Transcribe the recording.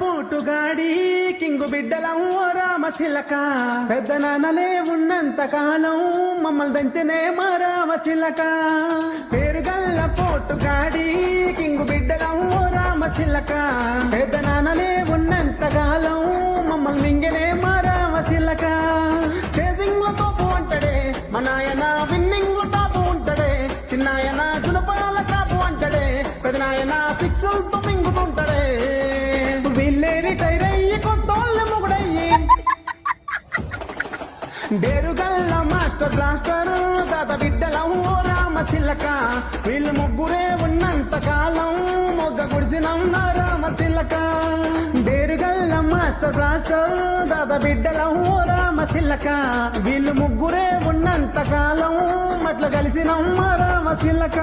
పోటుగాడి king బిడ్డలమ్మో రామశిలక పెద్ద నాన్నలే ఉన్నంత కాలం మమ్మల్ని దంచనే మా రామశిలక పేరుగల్ల పోటుగాడి కింగు బిడ్డలమ్మో రామశిలక పెద్ద నాన్నలే ఉన్నంత కాలం మమ్మల్ని మింగనే మా రామశిలక చేసింగ్ లో తోపు అంటడే మా నాయన విన్నింగ్ లో టాపు ఉంటాడే చిన్నాయన దులపాల కాపు అంటడే పెద్ద నాయన సిక్సులతో మింగుతుంటాడే వీళ్ళే రిటైర్ అయ్యి కొత్తోళ్ళ మొగుడయ్యి బేరుగల్ల మాస్టర్ బ్లాస్టర్ తాత బిడ్డలమ్మో రామశిలక వీళ్ళు ముగ్గురే ఉన్నంత కాలం మొగ్గ గుడిసినం నా రామశిలక బేరుగల్ల మాస్టర్ బ్లాస్టర్ తాత బిడ్డలమ్మో రామశిలక వీళ్ళు ముగ్గురే ఉన్నంత కాలం మట్ల కలిసినం మా రామశిలక